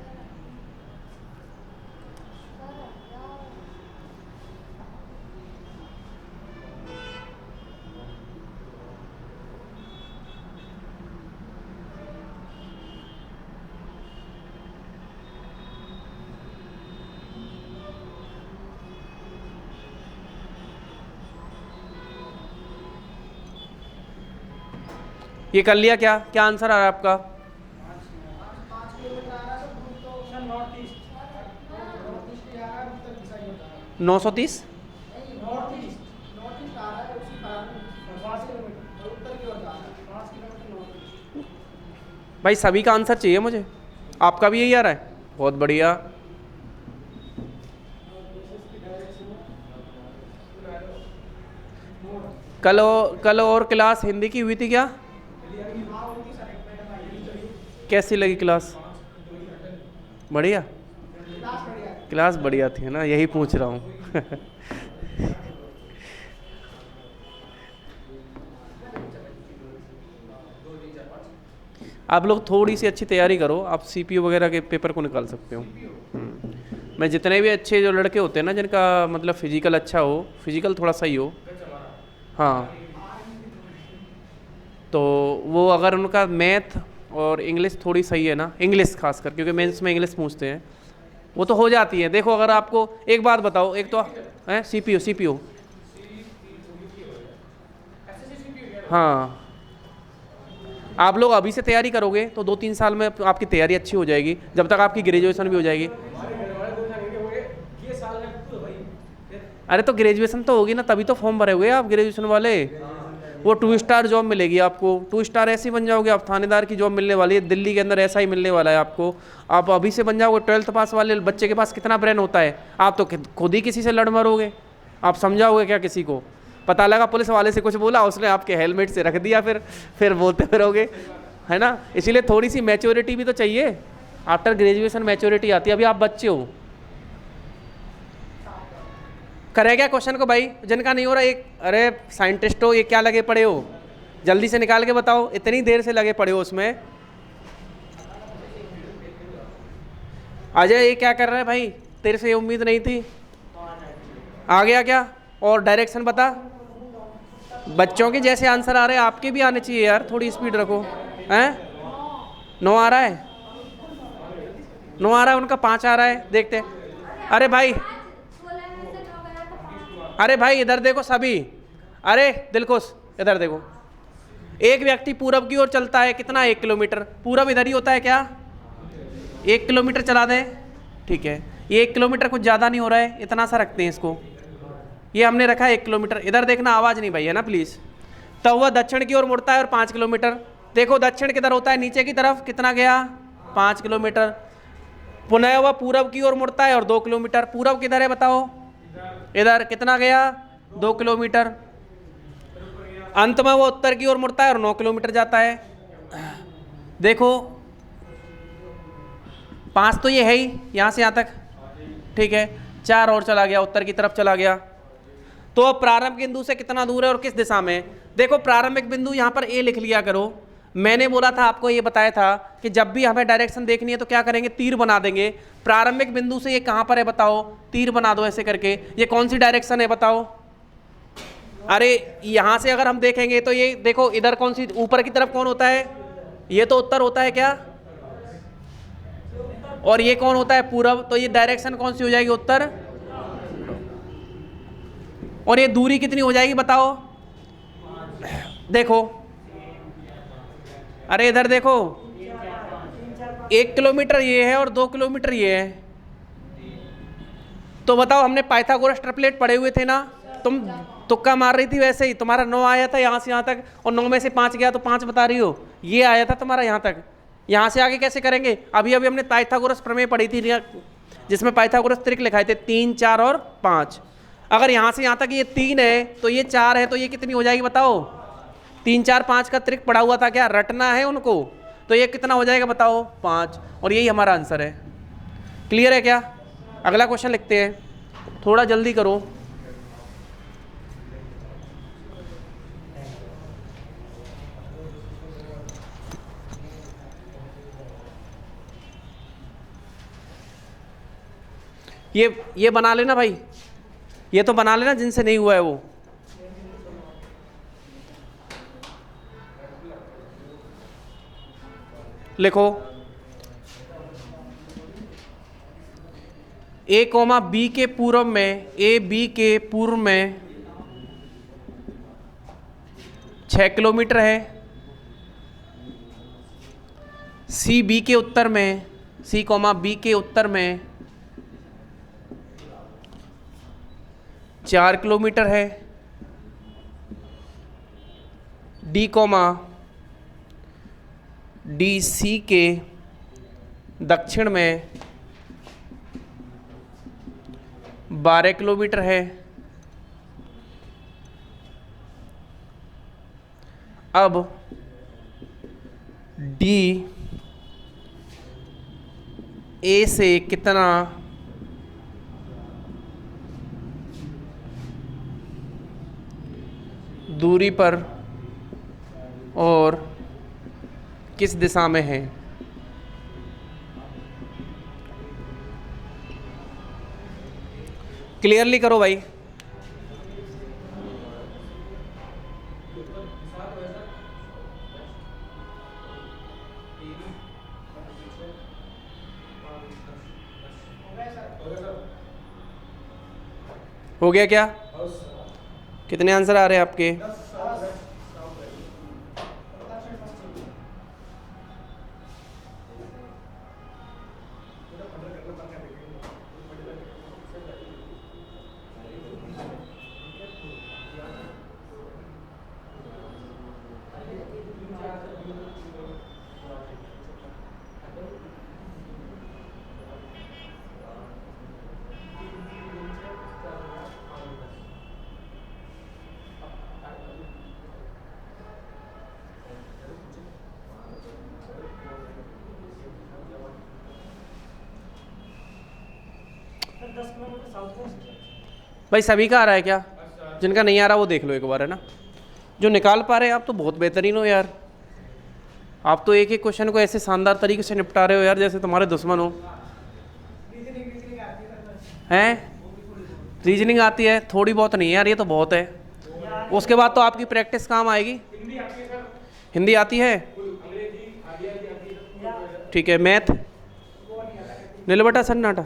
ये कर लिया? क्या क्या आंसर आ रहा है आपका? 930। भाई सभी का आंसर चाहिए मुझे, आपका भी यही आ रहा है? बहुत बढ़िया। कल और क्लास हिंदी की हुई थी क्या? कैसी लगी क्लास? बढ़िया? क्लास बढ़िया थी ना, यही पूछ रहा हूँ। आप लोग थोड़ी सी अच्छी तैयारी करो, आप सीपीयू वगैरह के पेपर को निकाल सकते हो। मैं जितने भी अच्छे जो लड़के होते हैं ना, जिनका मतलब फिजिकल अच्छा हो, फिजिकल थोड़ा सही हो, हाँ, तो वो अगर उनका मैथ और इंग्लिश थोड़ी सही है ना, इंग्लिश खासकर, क्योंकि मेंस में इंग्लिश पूछते हैं, वो तो हो जाती है। देखो अगर आपको एक बात बताओ, एक तो है सीपीयू, हाँ, आप लोग अभी से तैयारी करोगे तो 2-3 साल में आपकी तैयारी अच्छी हो जाएगी, जब तक आपकी ग्रेजुएशन भी हो जाएगी। अरे तो ग्रेजुएशन तो होगी ना, तभी तो फॉर्म भरे हुए आप ग्रेजुएशन वाले। वो 2 स्टार जॉब मिलेगी आपको, 2 स्टार ऐसे बन जाओगे आप, थानेदार की जॉब मिलने वाली है दिल्ली के अंदर, ऐसा ही मिलने वाला है आपको। आप अभी से बन जाओगे। 12th पास वाले बच्चे के पास कितना ब्रेन होता है, आप तो खुद ही किसी से लड़ मरोगे, आप समझाओगे क्या किसी को? पता लगा पुलिस वाले से कुछ बोला, उसने आपके हेलमेट से रख दिया, फिर बोलते फिरोगे, है ना। इसीलिए थोड़ी सी मैच्योरिटी भी तो चाहिए। आफ्टर ग्रेजुएशन मैच्योरिटी आती है, अभी आप बच्चे हो। करेगा क्वेश्चन को भाई, जिनका नहीं हो रहा एक, अरे साइंटिस्ट हो, ये क्या लगे पड़े हो, जल्दी से निकाल के बताओ, इतनी देर से लगे पड़े हो उसमें। अजय ये क्या कर रहा है भाई, तेरे से ये उम्मीद नहीं थी। आ गया क्या? और डायरेक्शन बता। बच्चों के जैसे आंसर आ रहे हैं, आपके भी आने चाहिए यार, थोड़ी स्पीड रखो। हैं 9 आ रहा है, 9 आ रहा है, उनका 5 आ रहा है, देखते। अरे भाई इधर देखो सभी, अरे दिलखुश इधर देखो। एक व्यक्ति पूरब की ओर चलता है, कितना? 1 किलोमीटर। पूरब इधर ही होता है क्या? 1 किलोमीटर चला दे, ठीक है। ये 1 किलोमीटर कुछ ज़्यादा नहीं हो रहा है, इतना सा रखते हैं इसको। ये हमने रखा है 1 किलोमीटर। इधर देखना, आवाज़ नहीं भाई, है ना प्लीज़। तो वह दक्षिण की ओर मुड़ता है और 5 किलोमीटर। देखो दक्षिण किधर होता है, नीचे की तरफ, कितना गया? 5 किलोमीटर। पुनः वह पूरब की ओर मुड़ता है और 2 किलोमीटर। पूरब किधर है बताओ? इधर, कितना गया? 2 किलोमीटर। अंत में वो उत्तर की ओर मुड़ता है और 9 किलोमीटर जाता है। देखो 5 तो ये है ही, यहाँ से यहाँ तक, ठीक है। 4 और चला गया, उत्तर की तरफ चला गया। तो अब प्रारंभिक बिंदु से कितना दूर है और किस दिशा में? देखो प्रारंभिक बिंदु यहाँ पर ए लिख लिया करो। मैंने बोला था आपको, ये बताया था कि जब भी हमें डायरेक्शन देखनी है तो क्या करेंगे? तीर बना देंगे। प्रारंभिक बिंदु से ये कहाँ पर है बताओ? तीर बना दो ऐसे करके। ये कौन सी डायरेक्शन है बताओ? अरे यहाँ से अगर हम देखेंगे तो ये देखो, इधर कौन सी, ऊपर की तरफ कौन होता है? ये तो उत्तर होता है क्या? और ये कौन होता है? पूरब। तो ये डायरेक्शन कौन सी हो जाएगी? उत्तर। और ये दूरी कितनी हो जाएगी बताओ? देखो, अरे इधर देखो, 1 किलोमीटर ये है और 2 किलोमीटर ये है। तो बताओ, हमने पाइथागोरस ट्रिपलेट पढ़े हुए थे ना, तुम तुक्का मार रही थी वैसे ही, तुम्हारा 9 आया था यहाँ से यहाँ तक, और 9 में से 5 गया तो 5 बता रही हो। ये आया था तुम्हारा यहाँ तक, यहाँ से आगे कैसे करेंगे? अभी अभी हमने पाइथागोरस प्रमेय पढ़ी थी, जिसमें पाइथागोरस त्रिक लिखाए थे, 3, 4 और 5। अगर यहाँ से यहाँ तक ये 3 है तो ये 4 है, तो ये कितनी हो जाएगी बताओ? 3, 4, 5 का त्रिक पढ़ा हुआ था क्या? रटना है उनको। तो ये कितना हो जाएगा बताओ? 5। और यही हमारा आंसर है। क्लियर है क्या? अगला क्वेश्चन लिखते हैं, थोड़ा जल्दी करो। ये बना लेना भाई, ये तो बना लेना जिनसे नहीं हुआ है वो। लिखो ए कॉमा बी के पूर्व में, ए बी के पूर्व में 6 किलोमीटर है। सी बी के उत्तर में, सी कॉमा बी के उत्तर में 4 किलोमीटर है। डी कॉमा डी सी के दक्षिण में 12 किलोमीटर है। अब डी ए से कितना दूरी पर और किस दिशा में है? क्लियरली करो भाई। हो गया क्या? कितने आंसर आ रहे हैं आपके? भाई सभी का आ रहा है क्या? जिनका नहीं आ रहा वो देख लो एक बार, है ना। जो निकाल पा रहे हैं आप तो बहुत बेहतरीन हो यार। आप तो एक एक क्वेश्चन को ऐसे शानदार तरीके से निपटा रहे हो यार जैसे तुम्हारे दुश्मन हो। हैं? रीजनिंग आती है? थोड़ी बहुत नहीं है यार, ये तो बहुत है। उसके बाद तो आपकी प्रैक्टिस काम आएगी। हिंदी आती है? ठीक है। मैथ? नीलबटा सन्नाटा,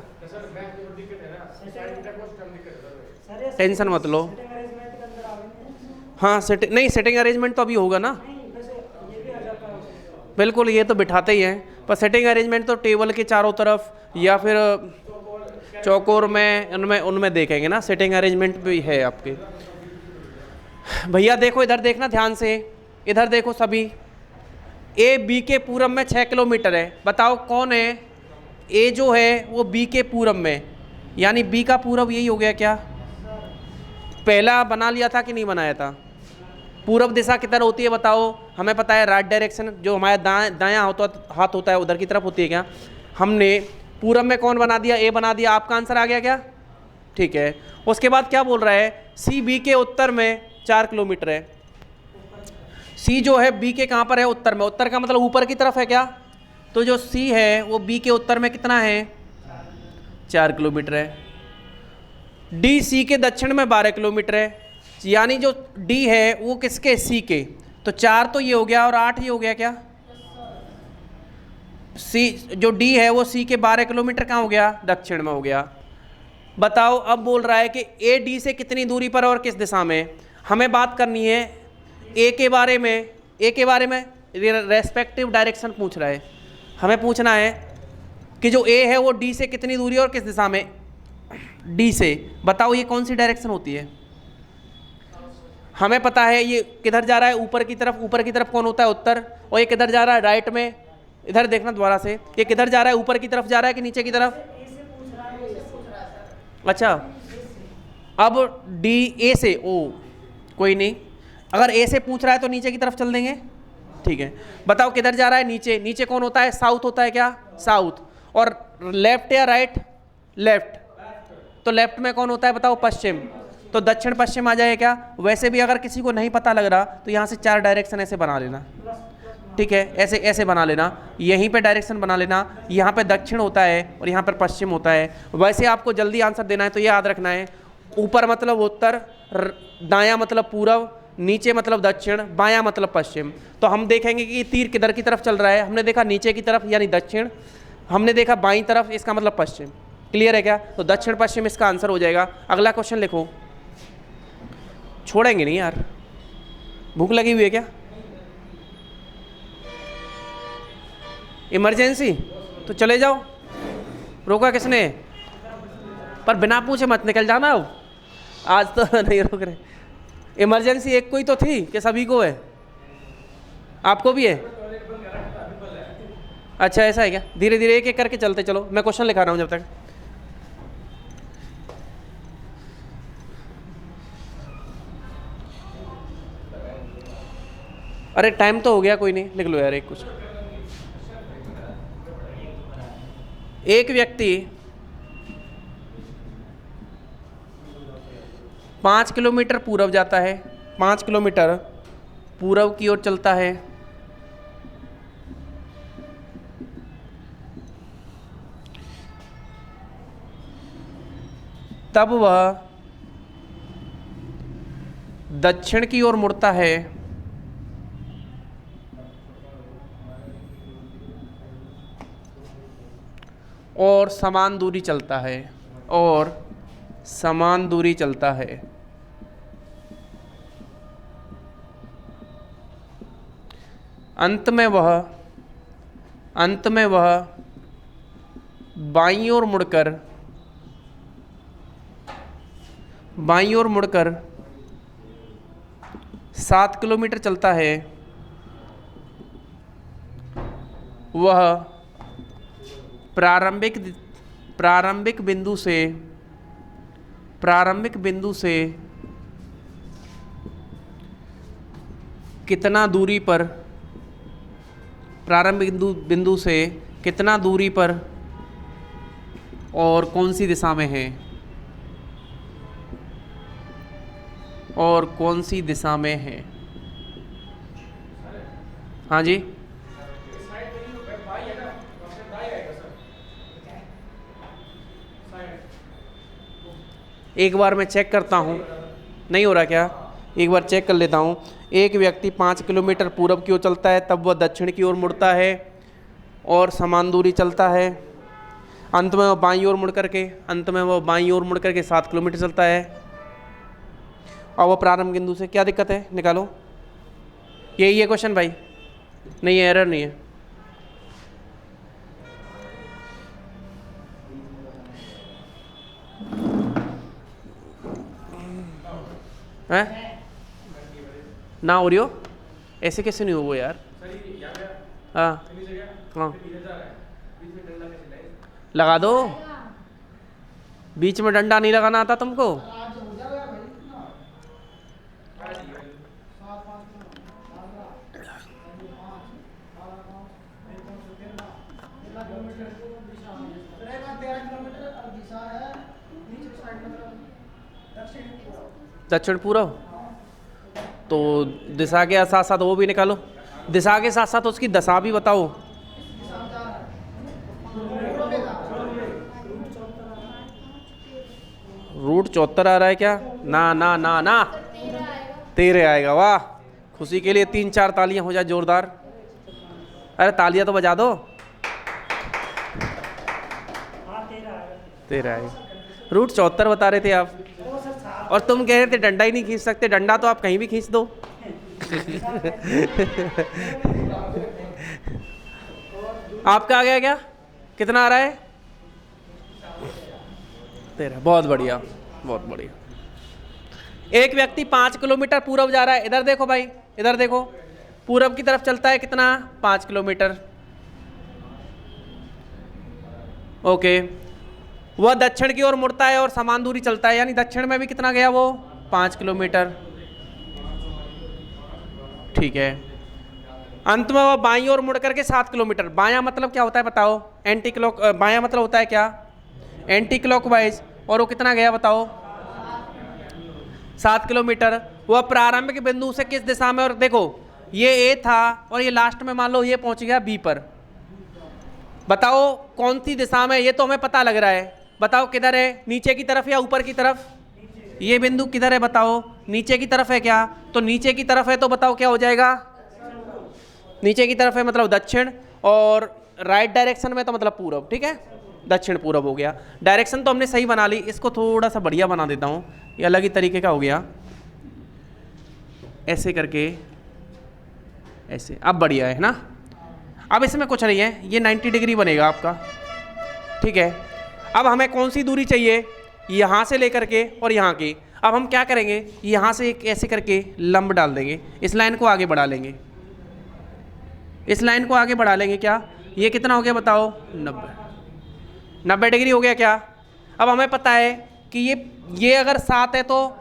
टेंशन मत लो। हाँ सेटिंग नहीं, सेटिंग अरेंजमेंट तो अभी होगा ना। बिल्कुल, ये तो बिठाते ही हैं, पर सेटिंग अरेंजमेंट तो टेबल के चारों तरफ या फिर चौकोर में उनमें उनमें देखेंगे ना। सेटिंग अरेंजमेंट भी है आपके। भैया देखो इधर देखना ध्यान से, इधर देखो सभी। ए बी के पूरब में 6 किलोमीटर है, बताओ कौन है? ए जो है वो बी के पूरब में, यानी बी का पूरब यही हो गया क्या? पहला बना लिया था कि नहीं बनाया था? पूरब दिशा किधर होती है बताओ? हमें पता है राइट डायरेक्शन, जो हमारा दायां हाथ होता है उधर की तरफ होती है क्या? हमने पूरब में कौन बना दिया? ए बना दिया। आपका आंसर आ गया क्या? ठीक है। उसके बाद क्या बोल रहा है? सी बी के उत्तर में 4 किलोमीटर है। सी जो है बी के कहाँ पर है? उत्तर में। उत्तर का मतलब ऊपर की तरफ है क्या? तो जो सी है वो बी के उत्तर में कितना है? 4 किलोमीटर है। डी सी के दक्षिण में 12 किलोमीटर है, यानी जो डी है वो किसके? सी के। तो 4 तो ये हो गया और 8 ये हो गया क्या? सी जो डी है वो सी के 12 किलोमीटर कहाँ हो गया? दक्षिण में हो गया। बताओ अब बोल रहा है कि ए डी से कितनी दूरी पर और किस दिशा में? हमें बात करनी है ए के बारे में। ए के बारे में रेस्पेक्टिव डायरेक्शन पूछ रहा है। हमें पूछना है कि जो ए है वो डी से कितनी दूरी और किस दिशा में? डी से। बताओ ये कौन सी डायरेक्शन होती है? हमें पता है ये किधर जा रहा है? ऊपर की तरफ। ऊपर की तरफ कौन होता है? उत्तर। और ये किधर जा रहा है? राइट में। इधर देखना दोबारा से, ये किधर जा रहा है? ऊपर की तरफ जा रहा है कि नीचे की तरफ? अच्छा, अब डी ए से, ओ कोई नहीं, अगर ए से पूछ रहा है तो नीचे की तरफ चल देंगे। ठीक है, बताओ किधर जा रहा है? नीचे। नीचे कौन होता है? साउथ होता है क्या? साउथ। और लेफ्ट या राइट? लेफ्ट। तो लेफ्ट में कौन होता है बताओ? पश्चिम। तो दक्षिण पश्चिम आ जाए क्या? वैसे भी अगर किसी को नहीं पता लग रहा तो यहाँ से 4 डायरेक्शन ऐसे बना लेना। ठीक है, ऐसे ऐसे बना लेना। यहीं पे डायरेक्शन बना लेना, यहाँ पे दक्षिण होता है और यहाँ पर पश्चिम होता है। वैसे आपको जल्दी आंसर देना है तो ये याद रखना है, ऊपर मतलब उत्तर, दायां मतलब पूर्व, नीचे मतलब दक्षिण, बायां मतलब पश्चिम। तो हम देखेंगे कि तीर किधर की तरफ चल रहा है। हमने देखा नीचे की तरफ यानी दक्षिण, हमने देखा बाईं तरफ, इसका मतलब पश्चिम। क्लियर है क्या? तो दक्षिण पश्चिम इसका आंसर हो जाएगा। अगला क्वेश्चन लिखो, छोड़ेंगे नहीं यार। भूख लगी हुई है क्या? इमरजेंसी तो चले जाओ, रोका किसने? पर बिना पूछे मत निकल जाना। अब आज तो नहीं रोक रहे। इमरजेंसी एक कोई तो थी कि सभी को है? आपको भी है? अच्छा ऐसा है क्या? धीरे धीरे एक एक करके चलते चलो, मैं क्वेश्चन लिखा रहा हूँ जब तक। अरे टाइम तो हो गया, कोई नहीं, लिख लो यार एक कुछ। एक व्यक्ति 5 किलोमीटर पूर्व जाता है, 5 किलोमीटर पूर्व की ओर चलता है। तब वह दक्षिण की ओर मुड़ता है और समान दूरी चलता है, और समान दूरी चलता है। अंत में वह बाईं ओर मुड़कर 7 किलोमीटर चलता है। वह प्रारंभिक बिंदु से कितना दूरी पर और कौन सी दिशा में है, हाँ जी। एक बार मैं चेक करता हूँ, नहीं हो रहा क्या? एक बार चेक कर लेता हूँ। एक व्यक्ति 5 किलोमीटर पूरब की ओर चलता है, तब वह दक्षिण की ओर मुड़ता है और समान दूरी चलता है। अंत में वह बाईं ओर मुड़ करके 7 किलोमीटर चलता है। और वह प्रारंभ बिंदु से, क्या दिक्कत है? निकालो। यही है क्वेश्चन भाई, नहीं है, एरर नहीं है। हैं? ना हो रही हो? ऐसे कैसे नहीं हो यार? हाँ हाँ, लगा दो। बीच में डंडा नहीं लगाना आता तुमको? दक्षिण पूर्व, तो दिशा के साथ साथ वो भी निकालो। दिशा के साथ साथ उसकी दशा भी बताओ। रूट 74 आ रहा है क्या? ना ना ना ना, 13 आएगा। वाह, खुशी के लिए 3-4 तालियां हो जाए जोरदार। अरे तालियां तो बजा दो। 13 आएगा। रूट 74 बता रहे थे आप, और तुम कह रहे थे डंडा ही नहीं खींच सकते। डंडा तो आप कहीं भी खींच दो। आपका आ गया क्या? कितना आ रहा है? 13। बहुत बढ़िया, बहुत बढ़िया। एक व्यक्ति 5 किलोमीटर पूर्व जा रहा है। इधर देखो भाई, इधर देखो, पूर्व की तरफ चलता है कितना? 5 किलोमीटर। ओके, वह दक्षिण की ओर मुड़ता है और समान दूरी चलता है, यानी दक्षिण में भी कितना गया वो? 5 किलोमीटर। ठीक है। अंत में वह बाईं ओर मुड़ करके 7 किलोमीटर। बायां मतलब क्या होता है बताओ? Anti clock. बायां मतलब होता है क्या? Anti clockwise. और वो कितना गया बताओ? 7 किलोमीटर। वह प्रारंभिक बिंदु से किस दिशा में? और देखो, ये ए था और ये लास्ट में मान लो ये पहुंच गया बी पर। बताओ कौन सी दिशा में? ये तो हमें पता लग रहा है। बताओ किधर है, नीचे की तरफ या ऊपर की तरफ? ये बिंदु किधर है बताओ? नीचे की तरफ है क्या? तो नीचे की तरफ है तो बताओ क्या हो जाएगा? नीचे की तरफ है मतलब दक्षिण, और राइट डायरेक्शन में तो मतलब पूरब। ठीक है, दक्षिण पूरब हो गया। डायरेक्शन तो हमने सही बना ली। इसको थोड़ा सा बढ़िया बना देता हूँ, ये अलग ही तरीके का हो गया। ऐसे करके, ऐसे, अब बढ़िया है ना? अब इसमें कुछ नहीं है, ये 90 डिग्री बनेगा आपका। ठीक है, अब हमें कौन सी दूरी चाहिए? यहाँ से लेकर के और यहाँ की। अब हम क्या करेंगे? यहाँ से एक ऐसे करके लंब डाल देंगे, इस लाइन को आगे बढ़ा लेंगे, इस लाइन को आगे बढ़ा लेंगे। क्या ये कितना हो गया बताओ? 90 डिग्री हो गया क्या? अब हमें पता है कि ये अगर 7 है तो,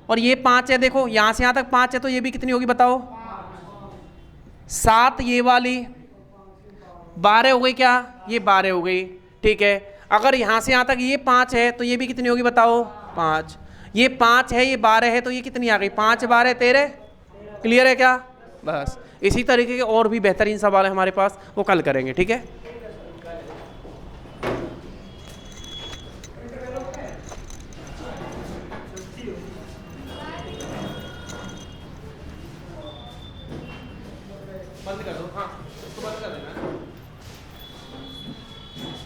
और ये 5 है, देखो यहाँ से यहाँ तक 5 है, तो ये भी कितनी होगी बताओ? 7 ये वाली, 12 हो गई क्या? ये 12 हो गई। ठीक है, अगर यहाँ से यहाँ तक ये 5 है तो ये भी कितनी होगी बताओ? 5। ये 5 है, ये 12 है, तो ये कितनी आ गई? 5 12 13। क्लियर है क्या? बस इसी तरीके के और भी बेहतरीन सवाल है हमारे पास, वो कल करेंगे। ठीक है। बंद कर दो, हाँ इसको बंद कर देना।